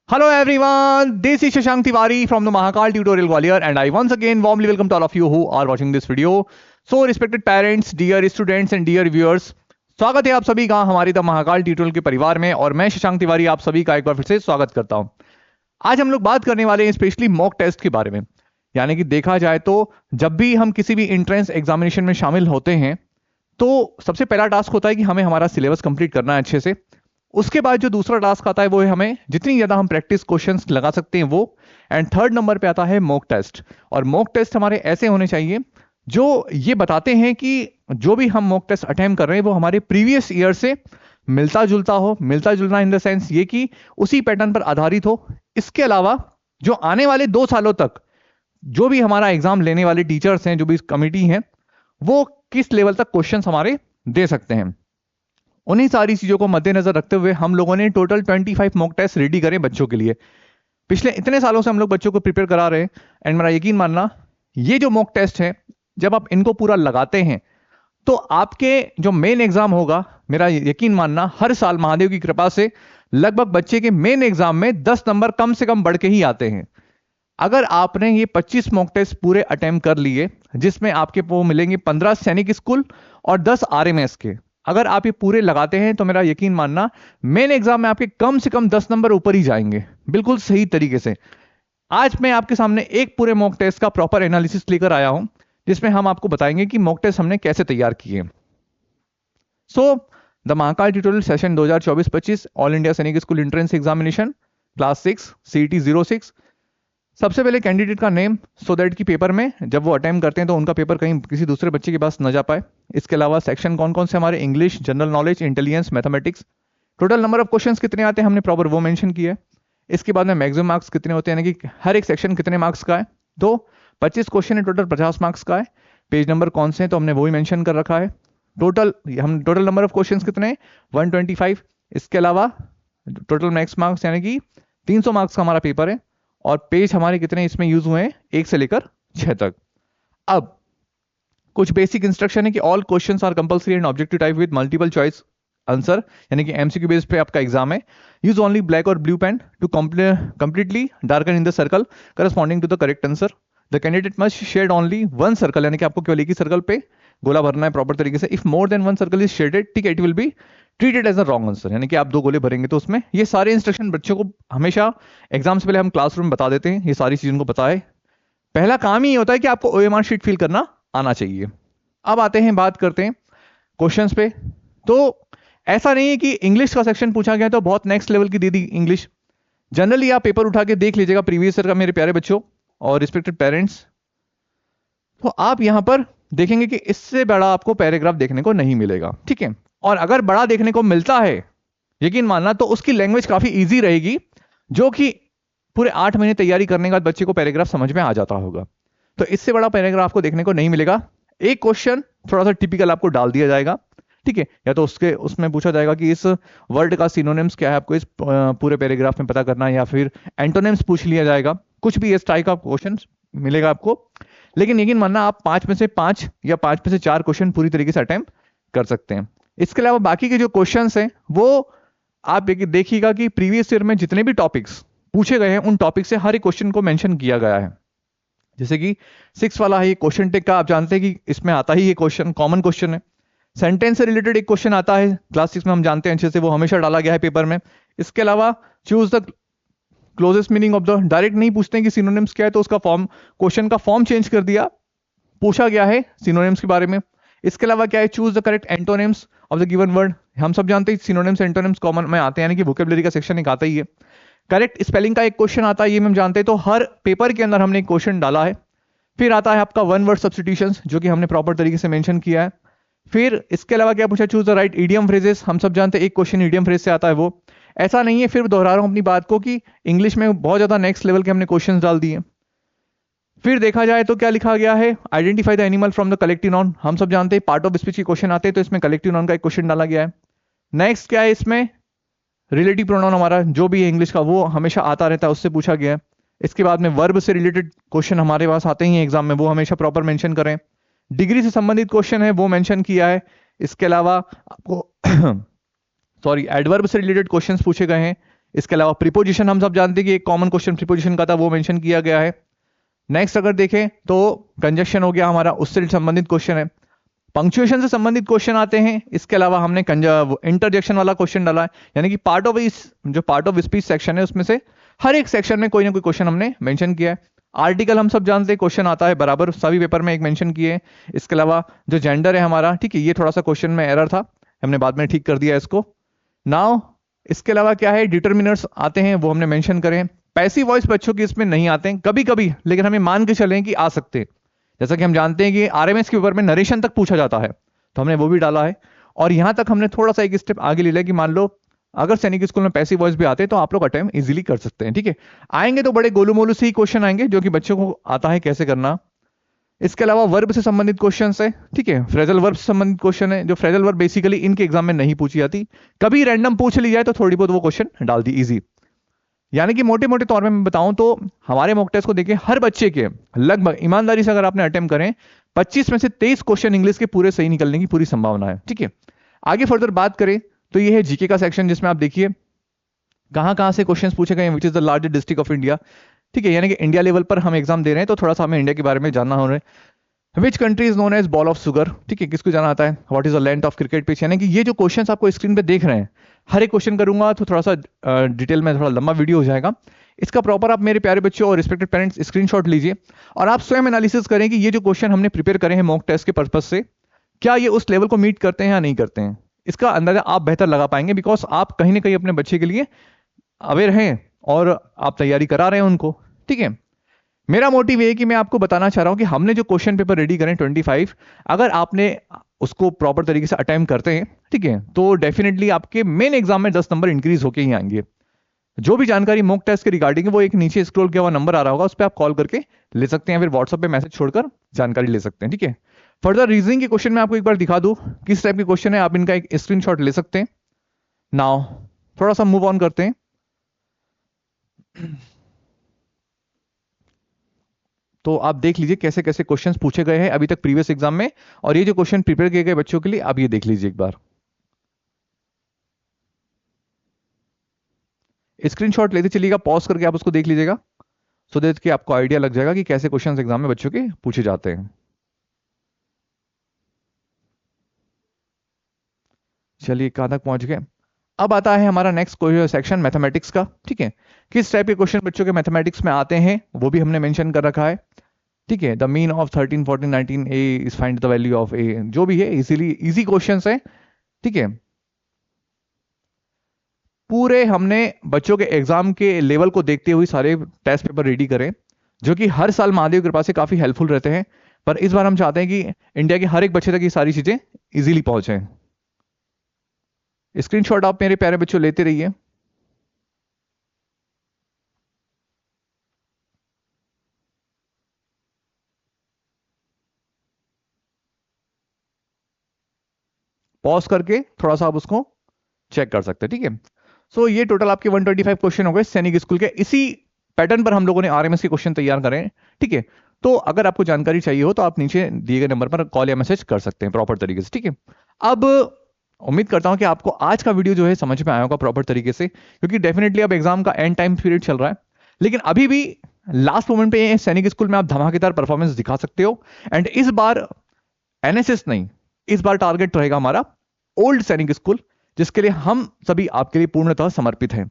Hello everyone, this is Shashank Tiwari from the Mahakal Tutorial Gwalior and I once again warmly welcome to all of you who are watching this video. So respected parents, dear students and dear viewers, स्वागत है आप सभी का हमारी the Mahakal tutorial के परिवार में और मैं शशांक तिवारी आप सभी का एक बार फिर से स्वागत करता हूं। आज हम लोग बात करने वाले हैं स्पेशली मॉक टेस्ट के बारे में। यानी कि देखा जाए तो जब भी हम किसी भी एंट्रेंस एग्जामिनेशन में शामिल होते हैं तो सबसे पहला टास्क होता है कि हमें हमारा सिलेबस कंप्लीट करना है अच्छे से। उसके बाद जो दूसरा टास्क आता है वो है हमें जितनी ज्यादा हम प्रैक्टिस क्वेश्चंस लगा सकते हैं वो। एंड थर्ड नंबर पे आता है मॉक टेस्ट। और मॉक टेस्ट हमारे ऐसे होने चाहिए जो ये बताते हैं कि जो भी हम मॉक टेस्ट अटेम्प्ट कर रहे हैं वो हमारे प्रीवियस ईयर से मिलता जुलता हो। मिलता जुलना इन द सेंस ये कि उसी पैटर्न पर आधारित हो। इसके अलावा जो आने वाले 2 सालों तक जो भी हमारा एग्जाम लेने वाले टीचर्स हैं, जो भी कमिटी है, वो किस लेवल तक क्वेश्चंस हमारे दे सकते हैं, उन्हीं सारी चीजों को मद्देनजर रखते हुए हम लोगों ने टोटल 25 मॉक टेस्ट रेडी करे बच्चों के लिए। पिछले इतने सालों से हम लोग बच्चों को प्रिपेयर करा रहे हैं एंड मेरा यकीन मानना ये जो मॉक टेस्ट है जब आप इनको पूरा लगाते हैं तो आपके जो मेन एग्जाम होगा, मेरा यकीन मानना हर साल महादेव की कृपा से लगभग बच्चे के मेन एग्जाम में 10 नंबर कम से कम बढ़ के ही आते हैं। अगर आपने ये 25 मॉक टेस्ट पूरे अटेम्प्ट कर लिए जिसमें आपके वो मिलेंगे 15 सैनिक स्कूल और 10 आरएमएस के, अगर आप ये पूरे लगाते हैं तो मेरा यकीन मानना मेन एग्जाम में आपके कम से कम 10 नंबर ऊपर ही जाएंगे बिल्कुल सही तरीके से। आज मैं आपके सामने एक पूरे मॉक टेस्ट का प्रॉपर एनालिसिस लेकर आया हूं जिसमें हम आपको बताएंगे कि मॉक टेस्ट हमने कैसे तैयार किए। So the Mahakal tutorial session 2024-25 all India Sainik school entrance examination class 6 CET 06। सबसे पहले कैंडिडेट का नेम सो दैट कि पेपर में जब वो अटेम्प्ट करते हैं तो उनका पेपर कहीं किसी दूसरे बच्चे के पास न जा पाए। इसके अलावा सेक्शन कौन कौन से हमारे, English, general knowledge, intelligence, mathematics. Total number of questions कितने आते हैं हमने प्रॉपर वो मेंशन किया है। इसके बाद में मैक्सिमम मार्क्स कितने होते हैं, यानी कि हर एक सेक्शन कितने मार्क्स का है। तो 25 क्वेश्चन है, टोटल 50 मार्क्स का है। पेज नंबर कौन से हैं तो हमने वही मेंशन कर रखा है। टोटल नंबर ऑफ क्वेश्चंस कितने हैं 125। इसके अलावा टोटल मैक्स मार्क्स यानी कि 300 मार्क्स का हमारा पेपर है और पेज हमारे कितने इसमें यूज हुए हैं 1 से लेकर 6 तक। अब कुछ बेसिक इंस्ट्रक्शन है कि all questions are compulsory and objective type with multiple choice answer, यानी कि एमसीक्यू बेस पे आपका एग्जाम है। यूज ओनली ब्लैक और blue pen to completely darken in the circle corresponding to the correct answer. The candidate must shade only 1 circle, यानी कि आपको केवल एक ही सर्कल पे गोला भरना है प्रॉपर तरीके से। If more than 1 circle is shaded, ठीक है, it will be treated as a wrong answer, यानी कि आप 2 गोले भरेंगे तो उसमें। ये सारे इंस्ट्रक्शन बच्चों को हमेशा एग्जाम से पहले हम क्लासरूम में बता देते हैं, ये सारी चीजों को पता है। पहला काम ही होता है कि आपको ओएमआर शीट फिल करना आना चाहिए। अब आते हैं, बात करते हैं क्वेश्चंस पे। तो ऐसा नहीं है कि इंग्लिश का सेक्शन पूछा गया तो बहुत नेक्स्ट लेवल की दीदी इंग्लिश। जनरली आप पेपर उठा के देख लीजिएगा प्रीवियस ईयर का मेरे प्यारे बच्चों और रिस्पेक्टेड पेरेंट्स, तो आप यहां पर देखेंगे कि इससे बड़ा आपको पैराग्राफ देखने को नहीं मिलेगा, ठीक है। और अगर बड़ा देखने को मिलता है यकीन मानना तो उसकी लैंग्वेज काफी इजी रहेगी, जो कि पूरे 8 महीने तैयारी करने के बाद बच्चे को पैराग्राफ समझ में आ जाता होगा। तो इससे बड़ा पैराग्राफ को देखने को नहीं मिलेगा। एक क्वेश्चन थोड़ा सा टिपिकल आपको डाल दिया जाएगा, ठीक है, या तो उसमें पूछा जाएगा कि इस वर्ड का सिनोनिम्स क्या है, आपको इस पूरे पैराग्राफ में पता करना है, या फिर एंटोनिम्स पूछ लिया जाएगा। कुछ भी इस टाइप का क्वेश्चन मिलेगा आपको, लेकिन यकीन मानना आप 5 में से 5 या 5 में से 4 क्वेश्चन पूरी तरीके से अटेम्प्ट कर सकते हैं। इसके अलावा बाकी के जो क्वेश्चंस हैं वो आप देखिएगा कि प्रीवियस ईयर में जितने भी टॉपिक्स पूछे गए हैं उन टॉपिक से हर एक क्वेश्चन को मेंशन किया गया है। जैसे कि 6 वाला है ये क्वेश्चन टेक का, आप जानते हैं कि इसमें आता ही ये क्वेश्चन कॉमन क्वेश्चन है। सेंटेंस से रिलेटेड एक क्वेश्चन आता है क्लास 6 में, हम जानते हैं अच्छे से, वो हमेशा डाला गया है पेपर में। इसके अलावा choose the closest meaning of the, direct नहीं पूछते हैं कि सिनोनिम्स क्या है तो उसका फॉर्म, क्वेश्चन का फॉर्म चेंज कर दिया, पूछा गया है सिनोनिम्स के बारे में। इसके अलावा क्या है, choose the correct antonyms of the given word. हम सब जानते हैं सिनोनिम्स एंटोनिम्स कॉमन में आते हैं, यानी कि वोकैबुलरी का सेक्शन एक आता ही है। करेक्ट स्पेलिंग का एक क्वेश्चन आता है, ये हम जानते हैं, तो हर पेपर के अंदर हमने एक क्वेश्चन डाला है। फिर आता है आपका 1 वर्ड सब्स्टिट्यूशंस, जो कि हमने प्रॉपर तरीके से मेंशन किया है। फिर इसके अलावा क्या पूछा, choose the right idiom phrases, हम सब जानते हैं एक क्वेश्चन इडियम फ्रेज से आता है वो। ऐसा नहीं है, फिर दोहरा रहा हूं अपनी बात को, कि इंग्लिश में बहुत ज्यादा नेक्स्ट लेवल के हमने क्वेश्चंस डाल दिए। फिर देखा जाए तो क्या लिखा गया है, identify the animal from the collective noun, हम सब जानते हैं पार्ट ऑफ स्पीच के क्वेश्चन आते हैं, तो इसमें कलेक्टिव नाउन का एक क्वेश्चन डाला गया है। नेक्स्ट क्या है, इसमें रिलेटिव प्रोनाउन हमारा जो भी है इंग्लिश का वो हमेशा आता रहता है, उससे पूछा गया है। इसके बाद में वर्ब से रिलेटेड क्वेश्चन हमारे पास आते ही एग्जाम में, वो हमेशा प्रॉपर मेंशन करें। डिग्री से संबंधित क्वेश्चन है वो मेंशन किया है। इसके अलावा आपको सॉरी एडवर्ब से रिलेटेड क्वेश्चंस पूछे गए हैं। इसके अलावा प्रीपोजिशन हम सब जानते हैं कि एक कॉमन क्वेश्चन प्रीपोजिशन का था, वो मेंशन किया गया है। नेक्स्ट अगर देखें तो कंजक्शन हो गया हमारा, उससे संबंधित क्वेश्चन है। पंक्चुएशन से संबंधित क्वेश्चन आते हैं। इसके अलावा हमने इंटरजेक्शन वाला क्वेश्चन डाला है, यानी कि पार्ट ऑफ स्पीच सेक्शन है उसमें से हर एक सेक्शन में कोई ना कोई क्वेश्चन हमने मेंशन किया है। आर्टिकल हम सब जानते हैं क्वेश्चन आता है बराबर, सभी पेपर में एक मेंशन किए। इसके अलावा जो जेंडर है हमारा, ठीक है, ये थोड़ा सा क्वेश्चन में एरर था, हमने बाद में ठीक कर दिया इसको। नाउ इसके अलावा क्या है, डिटर्मिनर्स आते हैं, वो हमने मेंशन करें। पैसिव वॉइस बच्चों की इसमें नहीं आते हैं कभी कभी, लेकिन हमें मान के चलें कि आ सकते हैं। जैसा कि हम जानते हैं कि आरएमएस के पेपर में नरेशन तक पूछा जाता है, तो हमने वो भी डाला है। और यहां तक हमने थोड़ा सा एक स्टेप आगे ले लिया कि मान लो अगर सैनिक स्कूल में पैसिव वॉइस भी आते हैं तो आप लोग अटेम्प्ट इजीली कर सकते हैं, ठीक है। आएंगे तो बड़े गोलू मोलू से ही क्वेश्चन आएंगे जो कि बच्चों को आता है कैसे करना। इसके अलावा वर्ब से संबंधित क्वेश्चन है, ठीक है, फ्रेजल वर्ब से संबंधित क्वेश्चन है। जो फ्रेजल वर्ब बेसिकली इनके एग्जाम में नहीं पूछी जाती, कभी रैंडम पूछ ली जाए तो थोड़ी बहुत वो क्वेश्चन डाल दी इजी। यानी कि मोटे मोटे तौर में मैं बताऊं तो हमारे मॉक टेस्ट को देखिए, हर बच्चे के लगभग ईमानदारी से अगर आपने अटेम्प्ट करें 25 में से 23 क्वेश्चन इंग्लिश के पूरे सही निकलने की पूरी संभावना है, ठीक है। आगे फर्दर बात करें तो ये है जीके का सेक्शन, जिसमें आप देखिए कहां से क्वेश्चंस पूछे गए, which is the largest district of India, ठीक है, यानी कि इंडिया लेवल पर हम एग्जाम दे रहे हैं तो थोड़ा सा हमें इंडिया के बारे में जानना हो रहा है। Which country is known as bowl of sugar, ठीक है, किसको जाना आता है। What is the length of cricket pitch, यानी कि ये जो क्वेश्चंस आपको स्क्रीन पे देख रहे हैं, हर एक क्वेश्चन करूंगा तो थोड़ा सा डिटेल में थोड़ा लंबा वीडियो हो जाएगा। इसका प्रॉपर आप मेरे प्यारे बच्चों और रिस्पेक्टेड पेरेंट्स स्क्रीनशॉट लीजिए और आप स्वयं एनालिसिस करें कि ये जो क्वेश्चन हमने प्रिपेयर करे हैं मॉक टेस्ट के पर्पज से, क्या ये उस लेवल को मीट करते हैं या नहीं करते हैं। इसका अंदाजा आप बेहतर लगा पाएंगे, बिकॉज आप कहीं ना कहीं अपने बच्चे के लिए अवेयर हैं और आप तैयारी करा रहे हैं उनको, ठीक है। मेरा मोटिव ये है कि मैं आपको बताना चाह रहा हूं कि हमने जो क्वेश्चन पेपर रेडी करें 25, अगर आपने उसको प्रॉपर तरीके से अटेम्प्ट करते हैं, ठीक है, तो डेफिनेटली आपके मेन एग्जाम में 10 नंबर इंक्रीज होके ही आएंगे। जो भी जानकारी मॉक टेस्ट के रिगार्डिंग है वो एक नीचे स्क्रॉल किया हुआ नंबर आ रहा होगा, उस पर आप कॉल करके ले सकते हैं, फिर व्हाट्सएप पे मैसेज छोड़कर जानकारी ले सकते हैं, ठीक है। फर्दर रीजनिंग के क्वेश्चन में आपको एक बार दिखा दूं किस टाइप के क्वेश्चन है, आप इनका एक स्क्रीनशॉट ले सकते हैं। नाउ थोड़ा सा मूव ऑन करते हैं। तो आप देख लीजिए कैसे कैसे क्वेश्चंस पूछे गए हैं अभी तक प्रीवियस एग्जाम में, और ये जो क्वेश्चन प्रिपेयर किए गए बच्चों के लिए आप ये देख लीजिए एक बार। स्क्रीनशॉट लेते चलिएगा, पॉज करके आप उसको देख लीजिएगा, सो दैट कि आपको आइडिया लग जाएगा कि कैसे क्वेश्चंस एग्जाम में बच्चों के पूछे जाते हैं। चलिए कहां तक पहुंच गए। अब आता है हमारा नेक्स्ट सेक्शन मैथमेटिक्स का, ठीक है। किस टाइप के क्वेश्चन बच्चों के मैथमेटिक्स में आते हैं वो भी हमने मेंशन कर रखा है, ठीक है। The mean of 13, 14, 19 a is find the value of a, जो भी है इजी क्वेश्चंस है, ठीक है। पूरे हमने बच्चों के एग्जाम के लेवल को देखते हुए सारे टेस्ट पेपर रेडी करें, जो कि हर साल महादेव की कृपा से काफी हेल्पफुल रहते हैं, पर इस बार हम चाहते हैं कि इंडिया के हर एक बच्चे तक ये सारी चीजें इजीली पहुंचे। स्क्रीनशॉट आप मेरे प्यारे बच्चों लेते रहिए। पॉज करके थोड़ा सा आप उसको चेक कर सकते हैं, ठीक है। सो ये टोटल आपके 125 क्वेश्चन हो गए सैनिक स्कूल के। इसी पैटर्न पर हम लोगों ने आरएमएस के क्वेश्चन तैयार करें, ठीक है। तो अगर आपको जानकारी चाहिए हो तो आप नीचे दिए गए नंबर पर कॉल या मैसेज कर सकते हैं प्रॉपर तरीके से, ठीक है। अब उम्मीद करता हूं कि आपको आज का वीडियो जो है समझ में आया होगा प्रॉपर तरीके से, क्योंकि डेफिनेटली अब एग्जाम का एंड टाइम पीरियड चल रहा है, लेकिन अभी भी लास्ट मोमेंट पे सैनिक स्कूल में आप धमाकेदार परफॉर्मेंस दिखा सकते हो। एंड इस बार एनएसएस नहीं, इस बार टारगेट रहेगा हमारा ओल्ड सैनिक स्कूल, जिसके लिए हम सभी आपके लिए पूर्णतः समर्पित हैं।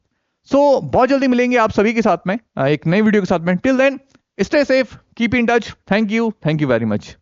सो बहुत जल्दी मिलेंगे आप सभी के साथ में एक नई वीडियो के साथ में। Till then stay safe, keep in touch. Thank you very much.